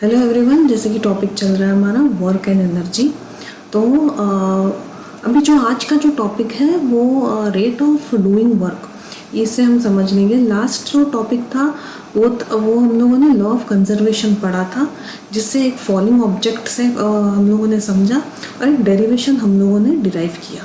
Hello everyone, जैसे कि topic चल रहा है हमारा वर्क एंड एनर्जी। तो अभी जो आज का जो टॉपिक है वो रेट ऑफ डूइंग वर्क, इससे हम समझ लेंगे। लास्ट जो टॉपिक था वो हम लोगों ने लॉ ऑफ कंजर्वेशन पढ़ा था, जिससे एक फॉलिंग ऑब्जेक्ट से हम लोगों ने समझा और एक डेरिवेशन हम लोगों ने डिराइव किया।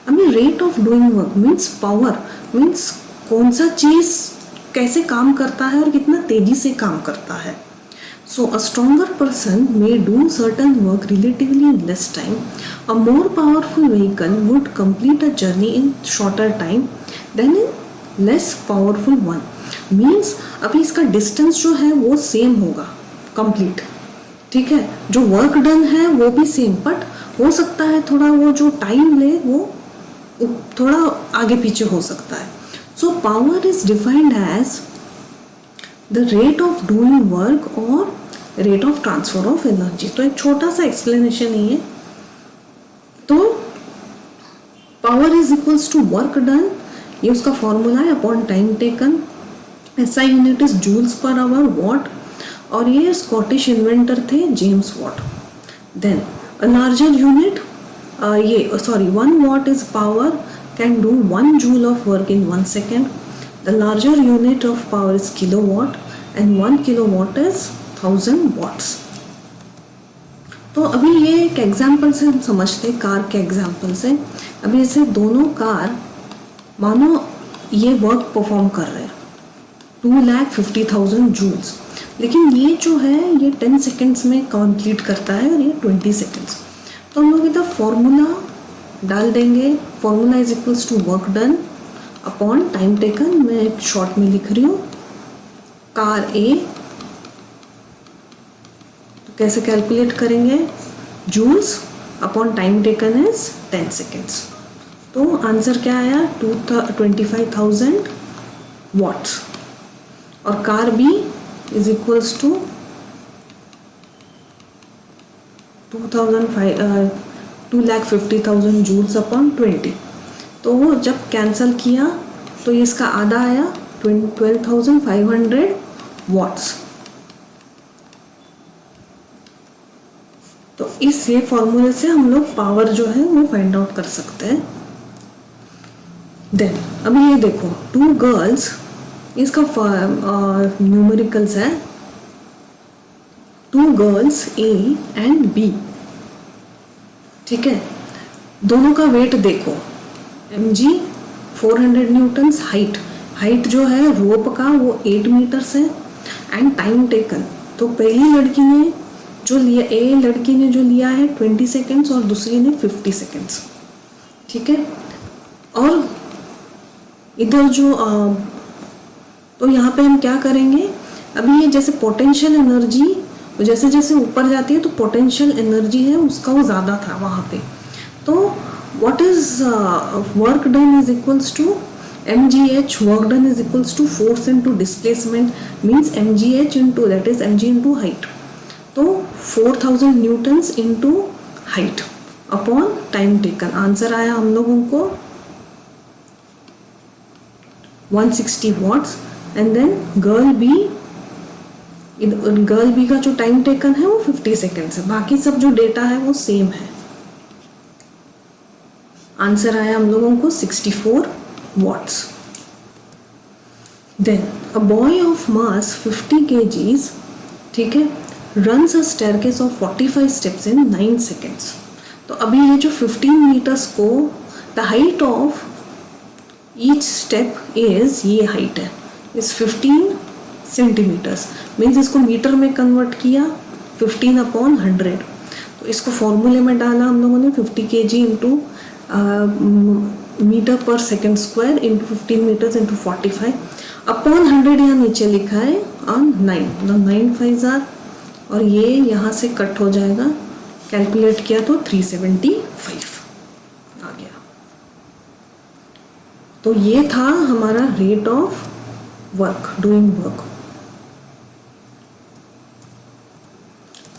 अभी rate of doing work means power, means कौन सा चीज़ कैसे काम करता है और कितना तेज़ी से काम करता है। So a stronger person may do certain work relatively in less time. A more powerful vehicle would complete a journey in shorter time than in less powerful one. Means अभी इसका distance जो है वो same होगा complete, ठीक है। जो work done है वो भी same, but हो सकता है थोड़ा वो जो time ले वो थोड़ा आगे पीछे हो सकता है। So power is defined as the rate of doing work और rate of transfer of energy. तो एक छोटा सा एक्सप्लेनेशन ही है। तो power is equals to work done, ये उसका फॉर्मूला है upon time taken. SI unit is joules per hour watt, और ये स्कॉटिश इन्वेंटर थे James Watt. Then a larger unit, ये sorry 1 watt is power can do 1 joule of work in 1 second. The larger unit of power is kilowatt and 1 kilowatt is 1000 watts। तो अभी ये एक example से हम समझते हैं, कार के एग्जाम्पल से। अभी जैसे दोनों कार मानो ये वर्क परफॉर्म कर रहे हैं 2,50,000 जूल्स, लेकिन ये जो है ये 10 सेकेंड्स में कंप्लीट करता है और ये 20 सेकेंड्स। तो हम लोग इधर फॉर्मूला डाल देंगे। Formula is equals to work done upon time taken. मैं एक शॉर्ट में लिख रही हूँ, कार ए। कैसे कैलकुलेट करेंगे? Joules upon time taken is 10 seconds. तो आंसर क्या आया? 25,000 वॉट्स। और car B is equals to 2,50,000 joules upon 20। तो जब कैंसिल किया तो इसका आधा आया 12,500 वॉट्स। तो इस ये फॉर्मूले से हम लोग पावर जो है वो फाइंड आउट कर सकते हैं। देन अभी ये देखो 2 गर्ल्स, इसका न्यूमेरिकल्स है 2 गर्ल्स ए एंड बी, ठीक है। दोनों का वेट देखो, mg 400 न्यूटन्स, हाइट जो है रोप का वो 8 मीटर्स है, एंड टाइम टेकन। तो पहली लड़की ने जो लिया, ए लड़की ने जो लिया है 20 सेकेंड्स और दूसरी ने 50 सेकेंड्स, ठीक है। और इधर जो तो यहाँ पे हम क्या करेंगे? अभी ये जैसे पोटेंशियल एनर्जी जैसे जैसे ऊपर जाती है तो पोटेंशियल एनर्जी है उसका वो ज़्यादा था वहाँ पे। तो what is work done is equals to mgh, work done is equals to force into displacement, means mgh into that is mg into height. तो 4000 newtons into height upon time taken. Answer आया हम लोगों को 160 watts. And then girl B का जो time taken है वो 50 seconds है। बाकी सब जो डेटा है वो सेम है। आंसर आया हम लोगों को 64 watts. Then a boy of mass 50 kgs, ठीक है, runs a staircase of 45 steps in 9 seconds। तो अभी ये जो 15 मीटर्स को the height of each step is, ये हाइट है इज 15 सेंटीमीटर्स, मीन्स इसको मीटर में कन्वर्ट किया 15 अपॉन 100। तो इसको फॉर्मूले में डाला हम लोगों ने 50 kg into meter per second square into 15 meters into 45 upon 100 यहाँ नीचे लिखा है ऑन 9। 9 5 और ये यहाँ से कट हो जाएगा। कैलकुलेट किया तो 375 आ गया। तो ये था हमारा rate of work, doing work.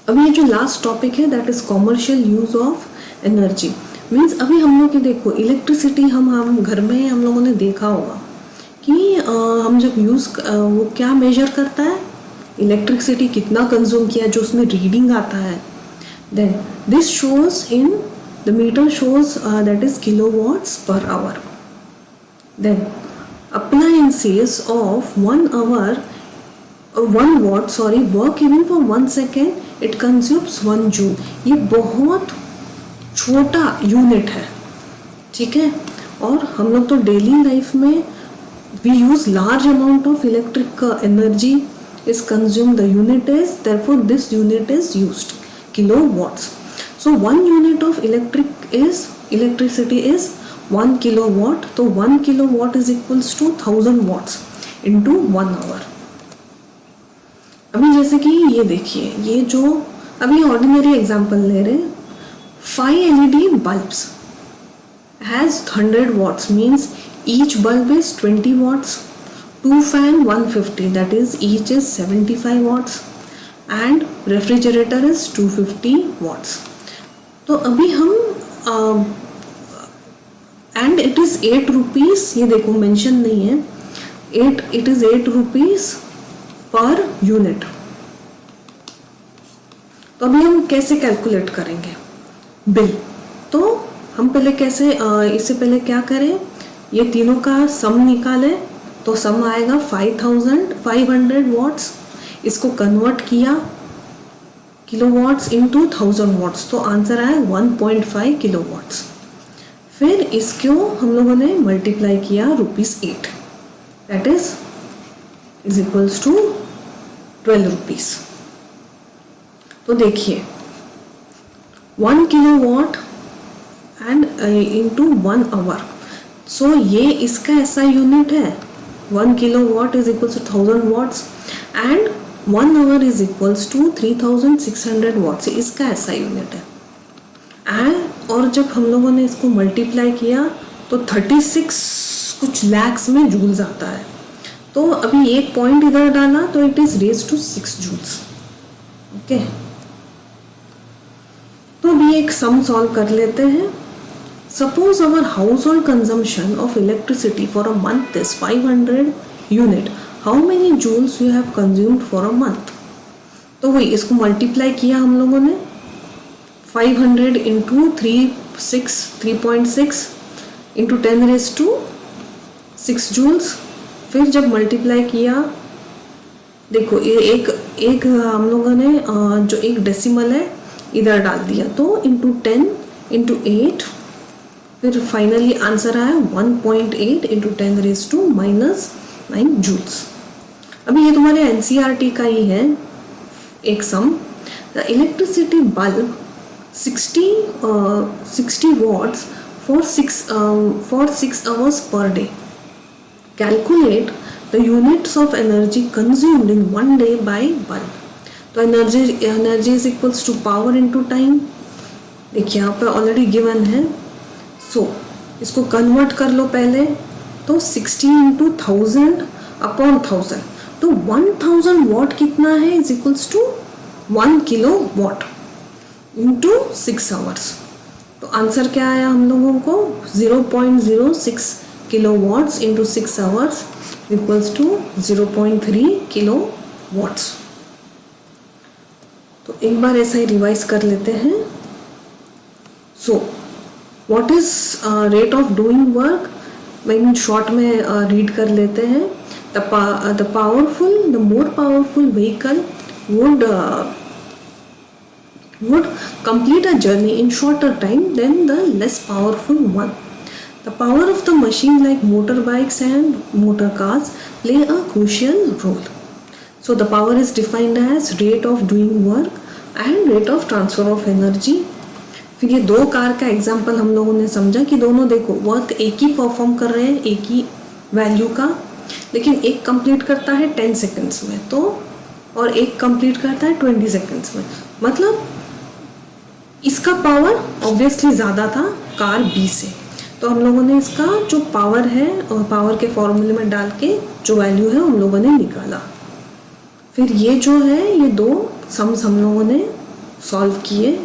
अभी ये जो लास्ट टॉपिक है that is commercial use of energy. Means अभी हम लोग देखो इलेक्ट्रिसिटी हम घर में हम लोगों ने देखा होगा कि हम जब यूज़ वो क्या मेजर करता है, इलेक्ट्रिसिटी कितना कंज्यूम किया जो उसमें रीडिंग आता है. Then this shows in the meter shows that is kilowatts per hour. Then appliances of 1 hour 1 watt work even for 1 second, it consumes 1 joule. ये बहुत छोटा यूनिट है, ठीक है. और हम लोग तो डेली लाइफ में we use large amount of electric energy is consumed. The unit is, therefore this unit is used, kilowatts. So 1 unit of electricity is 1 kilowatt. तो 1 kilowatt is equals to 1000 watts into 1 hour. अभी जैसे कि ये देखिए, ये जो अभी ordinary example ले रहे हैं, 5 LED bulbs has 100 watts, means each bulb is 20 watts. 2 fan 150, that is each is 75 watts, and refrigerator is 250 watts. तो अभी हम and it is 8 rupees, ये देखो मेंशन नहीं है, it is 8 rupees per unit. तो अभी हम कैसे कैलकुलेट करेंगे बिल? तो हम पहले कैसे इससे पहले क्या करें, ये तीनों का सम निकालें. तो सम आएगा 5500 वाट्स. इसको कन्वर्ट किया किलोवाट्स इनटू 1000 वाट्स, तो आंसर आया 1.5 किलोवाट्स. फिर इसको हम लोगों ने मल्टीप्लाई किया ₹8, that is equals to 12 rupees. तो देखिए 1 kilowatt and into 1 hour. So ये इसका ऐसा यूनिट है, 1 kilowatt is equals to 1000 watts and 1 hour is equals to 3600 watts. इसका ऐसा यूनिट है. एंड और जब हम लोगों ने इसको मल्टीप्लाई किया तो 36 कुछ लैक्स में जूल्स आता है. तो अभी एक पॉइंट इधर डाला तो it is raise to 6 joules. Okay, तो अभी एक सम सॉल्व कर लेते हैं. Suppose our household consumption of electricity for a month is 500 unit. How many joules you have consumed for a month? तो वही इसको मल्टीप्लाई किया हम लोगों ने 500 into 3.6 into 10 raise to 6 joules. फिर जब मल्टीप्लाई किया, देखो ये एक हम लोगों ने जो एक डेसिमल है इधर डाल दिया, तो इंटू 10 इंटू 8, फिर फाइनली आंसर आया 1.8 इंटू 10 रेज टू -9 जूल्स. अभी ये तुम्हारे एनसीईआरटी का ही है एक sum. The electricity bulb 60 watts for 6 hours per day. Calculate the units of energy consumed in 1 day by bulb. तो energy is equals to power into time. देखिए यहाँ पे ऑलरेडी गिवन है. सो इसको कन्वर्ट कर लो पहले, तो 60 इंटू 1000 अपॉन 1000, तो 1000 वॉट कितना है is equals to 1 kilowatt into 6 hours. तो आंसर क्या आया हम लोगों को 0.06 kilowatts into 6 hours equals to 0.3 kilowatts. तो एक बार ऐसा ही रिवाइज कर लेते हैं. So what is rate of doing work, मैं शॉर्ट में रीड कर लेते हैं. The more powerful vehicle would complete a journey in shorter time than the less powerful one. The power of the machine like motorbikes and motor cars play a crucial role. So the power is defined as rate of doing work and rate of transfer of energy. फिर ये 2 car का example हम लोगों ने समझा कि दोनों देखो वर्क एक ही परफॉर्म कर रहे हैं, एक ही वैल्यू का, लेकिन एक कंप्लीट करता है 10 सेकेंड्स में तो और एक कंप्लीट करता है 20 सेकेंड्स में. मतलब इसका पावर ऑब्वियसली ज़्यादा था कार बी से. तो हम लोगों ने इसका जो पावर है और पावर के फॉर्मूले में डाल के जो वैल्यू है हम लोगों ने निकाला. फिर ये जो है ये 2 सम्स हम लोगों ने सॉल्व किए.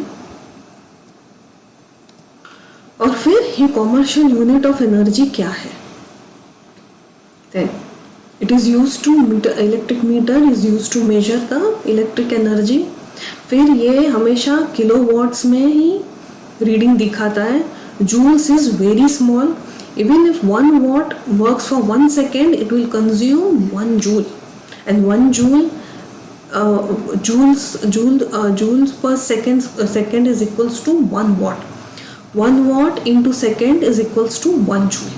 और फिर ये कॉमर्शियल यूनिट ऑफ एनर्जी क्या है. Then it is use to meter, electric meter is use to measure the electric energy. फिर ये हमेशा किलोवाट्स में ही रीडिंग दिखाता है। Joules is very small, even if 1 watt works for 1 second it will consume 1 joule, and 1 joule joules per second is equals to 1 watt. 1 watt into second is equals to 1 joule.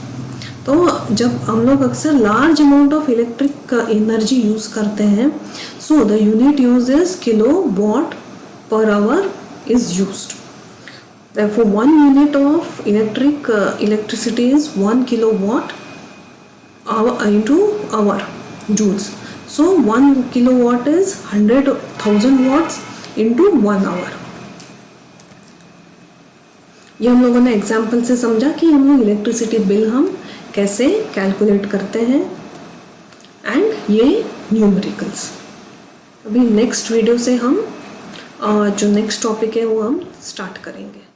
तो जब हम लोग अक्सर large amount of electric energy use करते हैं, so the unit use is kilo watt per hour is used. Therefore 1 unit of electricity is 1 kilowatt hour into hour joules. So 1 kilowatt is 100,000 watts into 1 hour. ये हम लोगों ने example से समझा कि हम लोग इलेक्ट्रिसिटी बिल हम कैसे कैलकुलेट करते हैं, एंड ये न्यूमेरिकल्स. अभी नेक्स्ट वीडियो से हम जो नेक्स्ट टॉपिक है वो हम स्टार्ट करेंगे.